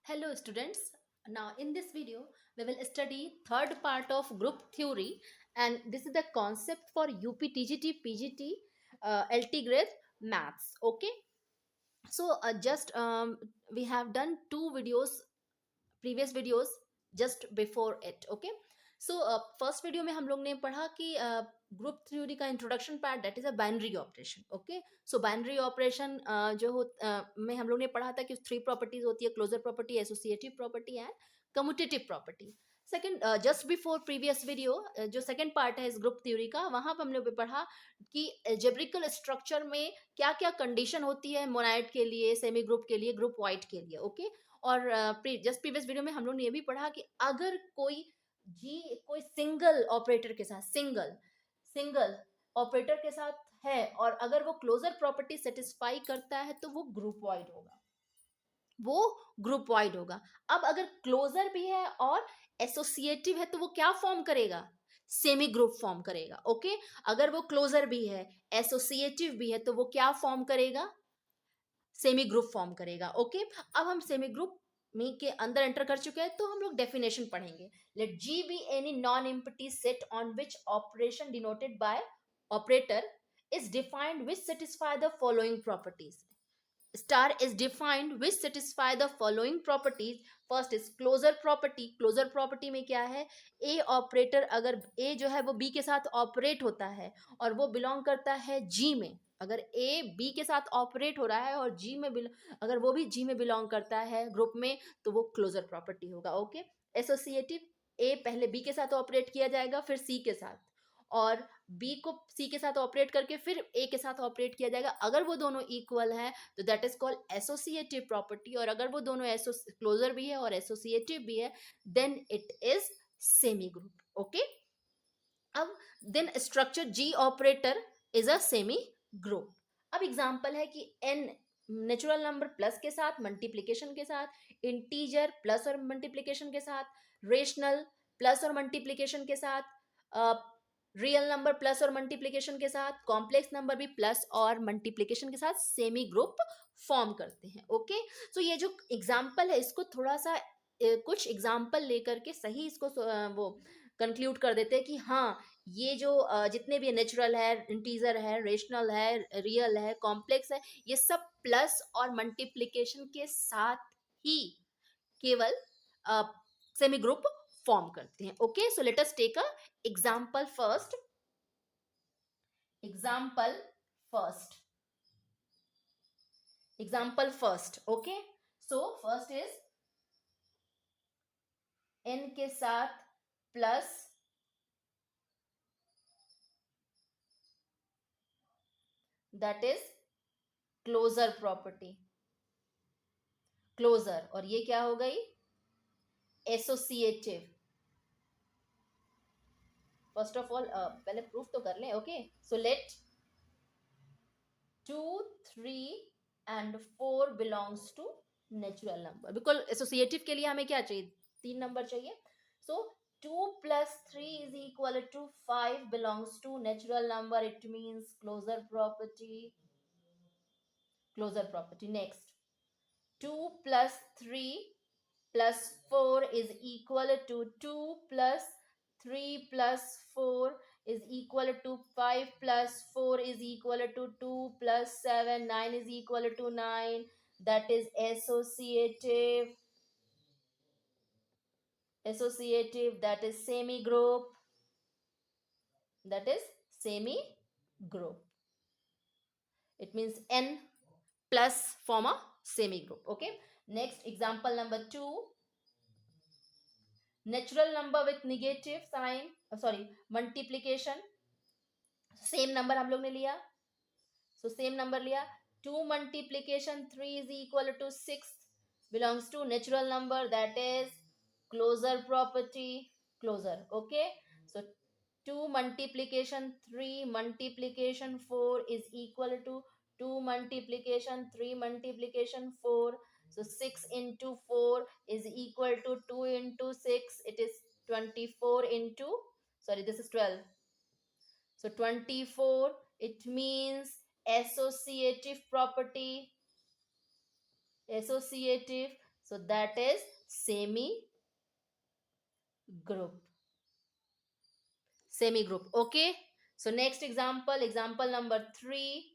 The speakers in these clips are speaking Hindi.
Hello students. Now in this video we will study third part of group theory, and this is the concept for UPTGT PGT LT grade maths. Okay, so just we have done two videos, previous videos just before it. Okay, so first video में हम लोग ने पढ़ा कि ग्रुप थ्योरी का introduction part, that is a binary operation. Okay, so binary operation जो हो में हम लोग ने पढ़ा था कि थ्री प्रॉपर्टीज होती है: closure property, associative property and commutative property. Second, just before previous video, जो सेकंड पार्ट है इस ग्रुप थ्योरी का, वहां पर हम लोग पढ़ा कि एल्जेब्रिकल स्ट्रक्चर में क्या क्या कंडीशन होती है मोनाइड के लिए, सेमी ग्रुप के लिए, ग्रुप वाइड के लिए. ओके, और जस्ट प्रीवियस वीडियो में हम लोग ने ये भी पढ़ा कि अगर कोई सिंगल ऑपरेटर के साथ सिंगल ऑपरेटर के साथ है और अगर वो क्लोजर प्रॉपर्टी सेटिस्फाई करता है तो वो ग्रुप वाइड होगा, वो ग्रुप वाइड होगा. अब अगर क्लोजर भी है और एसोसिएटिव है तो वो क्या फॉर्म करेगा? सेमी ग्रुप फॉर्म करेगा. ओके, अगर वो क्लोजर भी है, एसोसिएटिव भी है, तो वो क्या फॉर्म करेगा? सेमी ग्रुप फॉर्म करेगा. ओके, अब हम सेमी ग्रुप में के अंदर एंटर कर चुके हैं, तो हम लोग डेफिनेशन पढ़ेंगे. Let G be any non empty set on which operation denoted by operator is defined which satisfy the following properties. Star is defined which satisfy the following properties. First is closure property. Closure property में क्या है? A ऑपरेटर, अगर A जो है वो B के साथ ऑपरेट होता है और वो बिलोंग करता है G में, अगर A B के साथ ऑपरेट हो रहा है और G में अगर वो भी G में बिलोंग करता है ग्रुप में, तो वो क्लोजर प्रॉपर्टी होगा. ओके, एसोसिएटिव A पहले B के साथ ऑपरेट किया जाएगा, फिर C के साथ, और बी को सी के साथ ऑपरेट करके फिर ए के साथ ऑपरेट किया जाएगा. अगर वो दोनों इक्वल है तो that is called associative property, और अगर वो दोनों क्लोजर भी है और एसोसिएटिव भी है, then it is semi group. Okay, अब then structure G operator is a semigroup. अब एग्जांपल है कि एन नेचुरल नंबर प्लस के साथ, मल्टीप्लिकेशन के साथ, इंटीजर प्लस और मल्टीप्लिकेशन के साथ, रेशनल प्लस और मल्टीप्लिकेशन के साथ, रियल नंबर प्लस और मल्टीप्लिकेशन के साथ, कॉम्प्लेक्स नंबर भी प्लस और मल्टीप्लिकेशन के साथ सेमी ग्रुप फॉर्म करते हैं. ओके, सो ये जो एग्जाम्पल है इसको थोड़ा सा कुछ एग्जाम्पल लेकर के सही इसको वो कंक्लूड कर देते हैं कि हाँ, ये जो जितने भी नेचुरल है, इंटीजर है, रेशनल है, रियल है, कॉम्प्लेक्स है, ये सब प्लस और मल्टीप्लिकेशन के साथ ही केवल सेमी ग्रुप फॉर्म करते हैं. Okay, so let us take a example first. Example first. Example first. Okay, so first is N के साथ plus that is closure property. Closure, और ये क्या हो गई? एसोसिएटिव. फर्स्ट ऑफ ऑल पहले प्रूफ तो कर लें. Okay, so let 2 3 and 4 belongs to natural number. Because associative के लिए हमें क्या चाहिए? 3 नंबर चाहिए. So 2 plus 3 is equal to 5 belongs to natural number. It means closure property. Closure property. Next, 2 plus 3 plus 4 is equal to 2 plus 3 plus 4 is equal to 5 plus 4 is equal to 2 plus 7, 9 is equal to 9. That is associative. Associative, that is semi group. That is semi group. It means n plus form a semi group. Okay, next example number 2. Natural number with negative sign, sorry, multiplication. Same number हम लोग ने लिया, सो सेम नंबर लिया. 2 multiplication 3 is equal to 6 belongs to natural number, that is closure property. Closure. Okay, so 2 multiplication 3 multiplication 4 is equal to 2 multiplication 3 multiplication 4. So 6 into 4 is equal to 2 into 6. It is 24 into, sorry, this is 12. So 24, it means associative property. Associative. So that is semi group. Semi group. Okay. So next example, example number 3.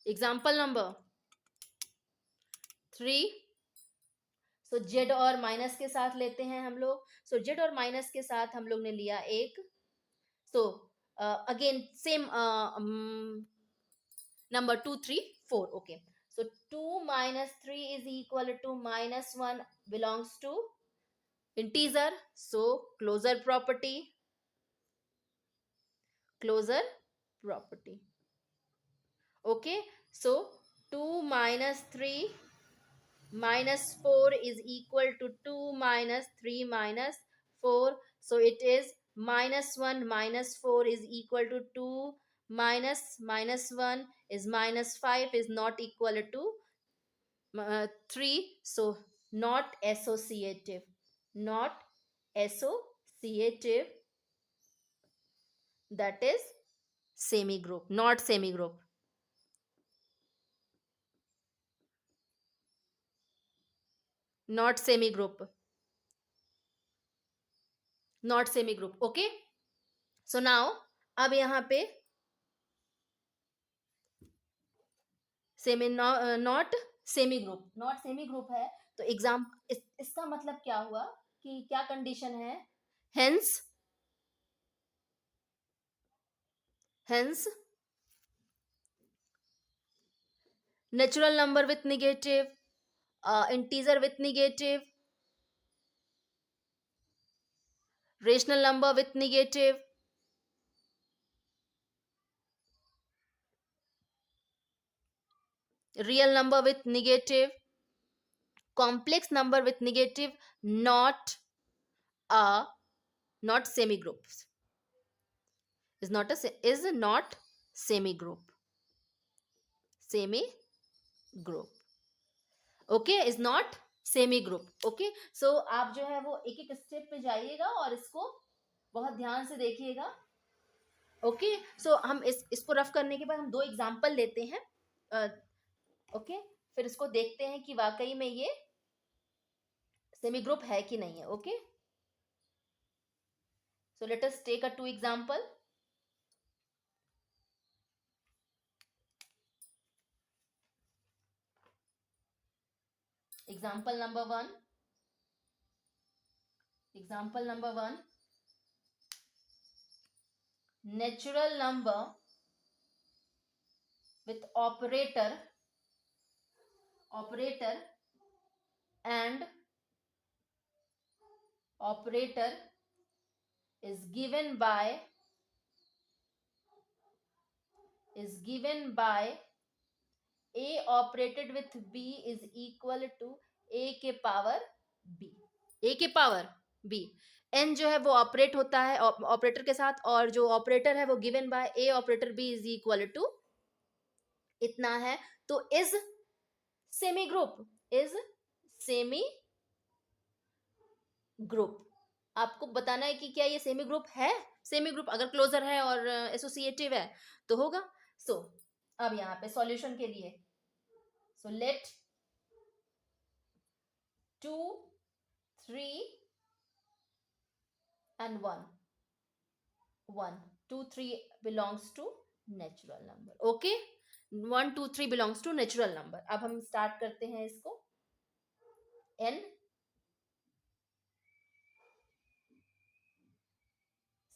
Example number 3. So Z और माइनस के साथ लेते हैं हम लोग. सो जेड और माइनस के साथ हम लोग ने लिया एक. So again same number 2 3 4. Okay. So 2 minus 3 is equal to minus 1 belongs to integer. So closure property. Closure property. Okay. So 2 minus 3 minus 4 is equal to 2 minus 3 minus 4. So it is minus 1 minus 4 is equal to 2 minus minus 1 is minus 5 is not equal to 3. So not associative. Not associative. That is semi group. Not semi group. Not semi group. Not semi group. Okay. So now अब यहाँ पे semi not semi group. Not semi group है तो इसका मतलब क्या हुआ कि क्या कंडीशन है. Hence natural number with negative, integer with negative, rational number with negative, real number with negative, complex number with negative, not semi groups. Is not semi group. Semi group. Okay. Is not semi group. Okay. So आप जो है वो एक एक स्टेप पे जाइएगा और इसको बहुत ध्यान से देखिएगा. ओके. सो हम इसको रफ करने के बाद हम 2 एग्जांपल लेते हैं. ओके. फिर इसको देखते हैं कि वाकई में ये सेमी ग्रुप है कि नहीं है. Okay. So let us take a 2 example. Example number 1. Example number 1. Natural number with operator and operator is given by a operated with b is equal to a के पावर b. a के पावर b. n जो है वो ऑपरेट होता है ऑपरेटर के साथ और जो ऑपरेटर है वो given by a operator b is equal to इतना है. तो is semi group. Is semi group. आपको बताना है कि क्या ये सेमी ग्रुप है. सेमी ग्रुप अगर क्लोजर है और एसोसिएटिव है तो होगा. सो अब यहाँ पे सॉल्यूशन के लिए सो let 2 3 and 1 2 3 belongs to natural number. Okay. 1 2 3 belongs to natural number. अब हम स्टार्ट करते हैं इसको. n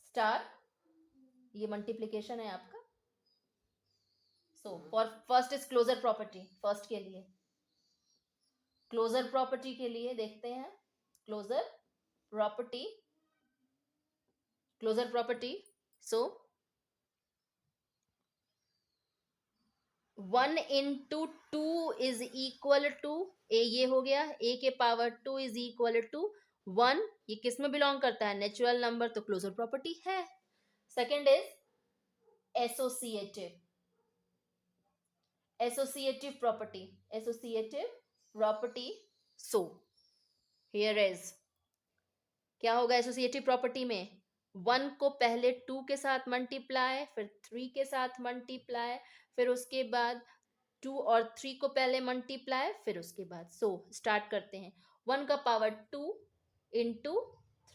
स्टार ये मल्टीप्लीकेशन है आपका. So for first is closure property. First के लिए क्लोजर प्रॉपर्टी के लिए देखते हैं. Closure property. So 1 into 2 is equal to a. ये हो गया. a के पावर 2 is equal to 1. ये किस में बिलोंग करता है. Natural number. तो क्लोजर प्रॉपर्टी है. Second is associative property. So here is क्या होगा एसोसिएटिव प्रॉपर्टी में. 1 को पहले 2 के साथ मल्टीप्लाई, फिर 3 के साथ मल्टीप्लाई, फिर उसके बाद 2 और 3 को पहले मल्टीप्लाई, फिर उसके बाद स्टार्ट करते हैं। 1 का power 2 into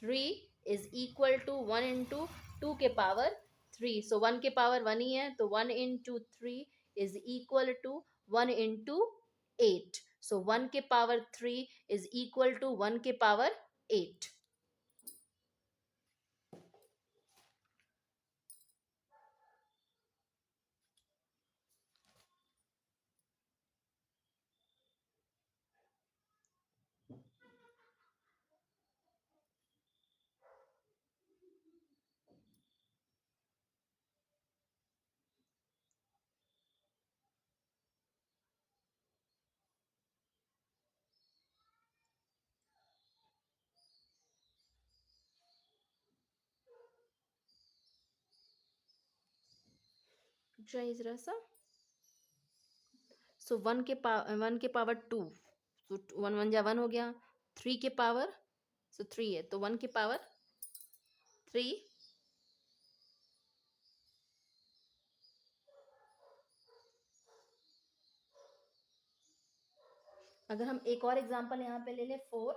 3 is equal to 1 into 2 के पावर 3। सो 1 के पावर 1 ही है, तो 1 into 3 is equal to 1 into 8। So 1 के पावर 3 इज इक्वल टू 1 के पावर 8। जरा सा, सो 1 के पावर 2, सो 1 1 जा 1 हो गया। 3 के पावर, सो 3 है, तो 1 के पावर 3। अगर हम एक और एग्जांपल यहाँ पे ले ले 4,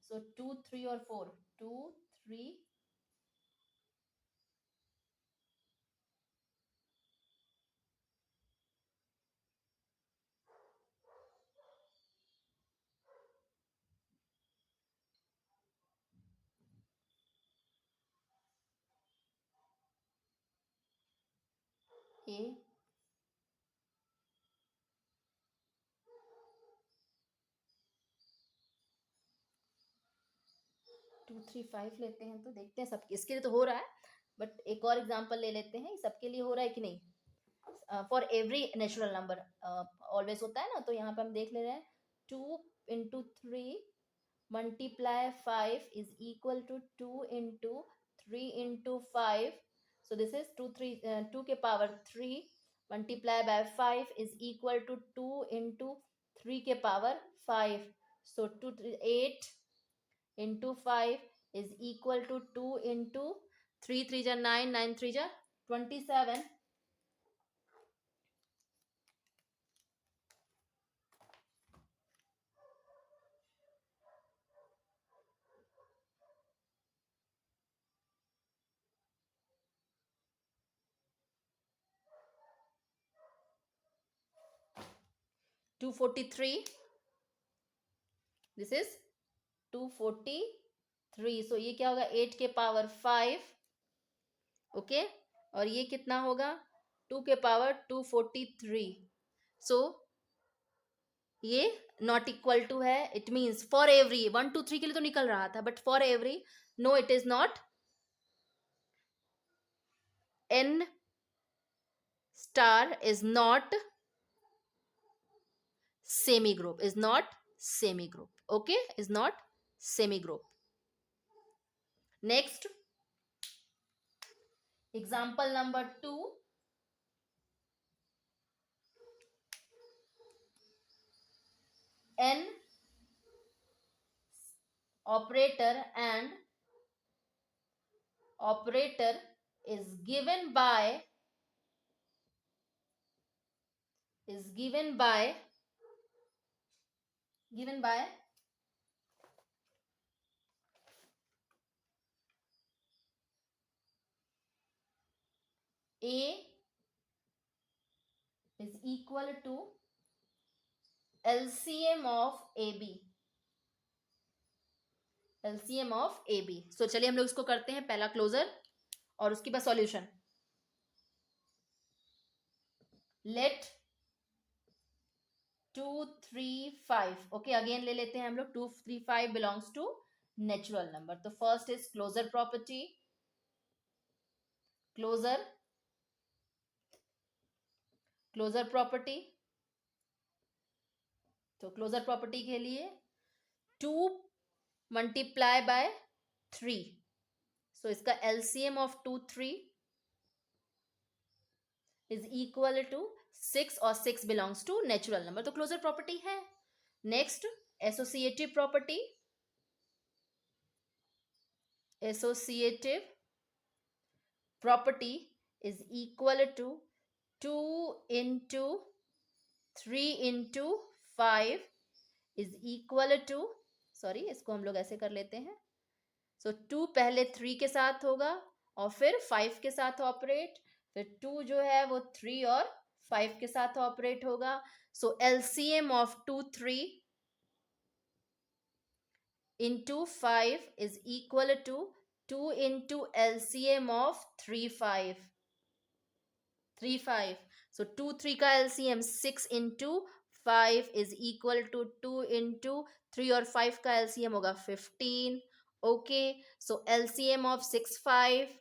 सो 2 3 और 4, 2 3 ए 2 3 5 लेते हैं, तो देखते हैं सब इसके लिए तो हो रहा है, बट एक और एग्जांपल ले लेते हैं, सबके लिए हो रहा है कि नहीं। For every natural number always होता है ना, तो यहाँ पे हम देख ले रहे हैं 2 into 3 multiply 5 is equal to 2 into 3 into 5. So this is 2 के power 3 multiply by 5 is equal to 2 into 3 के power 5. So 8 into 5 is equal to 2 into 3 3 जा 9, 9 3 जा 27. 243. This is 243. सो ये क्या होगा, 8 के पावर 5, ओके, और ये कितना होगा, 2 के पावर 243। सो ये नॉट इक्वल टू है, इट मीन्स फॉर एवरी 1 2 3 के लिए तो निकल रहा था, but for every, no it is not. n star is not semi group, is not semi group, okay, is not semi group. Next example number 2, n operator and operator is given by a is equal to LCM of AB, LCM of AB। सो चलिए हम लोग इसको करते हैं, पहला क्लोजर और उसके बाद सॉल्यूशन। लेट 2 3 5, ओके, अगेन ले लेते हैं हम लोग 2 3 5 बिलोंग्स टू नेचुरल नंबर। तो first is closure property, closure property. तो क्लोजर प्रॉपर्टी के लिए 2 मल्टीप्लाई बाय 3, सो इसका LCM of 2 3 is equal to 6, और 6 बिलोंग्स टू नेचुरल नंबर, तो क्लोजर प्रॉपर्टी है। Next associative property, associative property is equal to 2 into 3 into 5 is equal to, sorry इसको हम लोग ऐसे कर लेते हैं, सो 2 पहले 3 के साथ होगा और फिर 5 के साथ ऑपरेट, फिर 2 जो है वो 3 और 5 के साथ ऑपरेट होगा। सो LCM of 2 3 into 5 is equal to 2 into LCM of 3 5, 3 5, so 2 3 का LCM 6 into 5 is equal to 2 into 3 और 5 का LCM होगा 15। Okay, so LCM of 6 5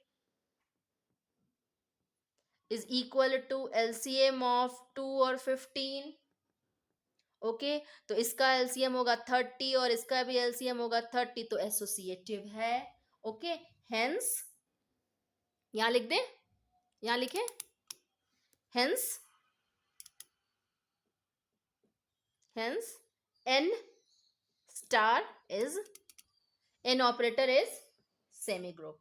is equal to LCM of 2 और 15। ओके, तो इसका एलसीएम होगा 30 और इसका भी एलसीएम होगा 30, तो एसोसिएटिव है। ओके, हेंस यहां लिख दें, यहां लिखें, hence hence n star is, n operator is semi group.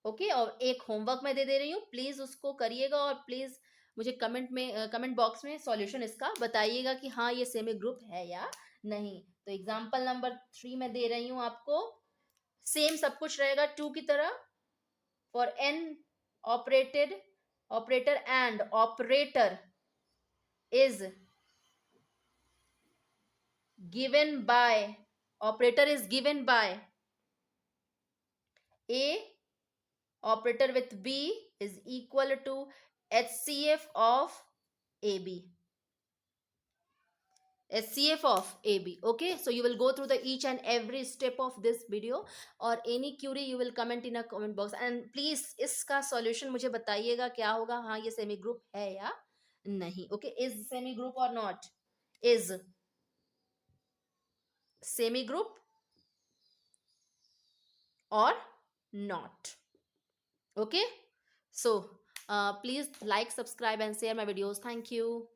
Okay, और एक होमवर्क मैं दे रही हूँ, प्लीज उसको करिएगा और प्लीज मुझे कमेंट बॉक्स में सॉल्यूशन इसका बताइएगा कि हाँ ये सेमी ग्रुप है या नहीं। तो एग्जांपल नंबर 3 में दे रही हूँ आपको, सेम सब कुछ रहेगा 2 की तरह, for an operator and operator is given by, operator is given by A operator with B is equal to HCF of AB, HCF of AB. Okay, so you will go through the each and every step of this video, or any query you will comment in a comment box, and please इसका solution मुझे बताइएगा क्या होगा, हाँ ये सेमी ग्रुप है या नहीं। ओके, इज सेमी ग्रुप और not, is semi group or not। Okay, so please like, subscribe and share my videos. Thank you.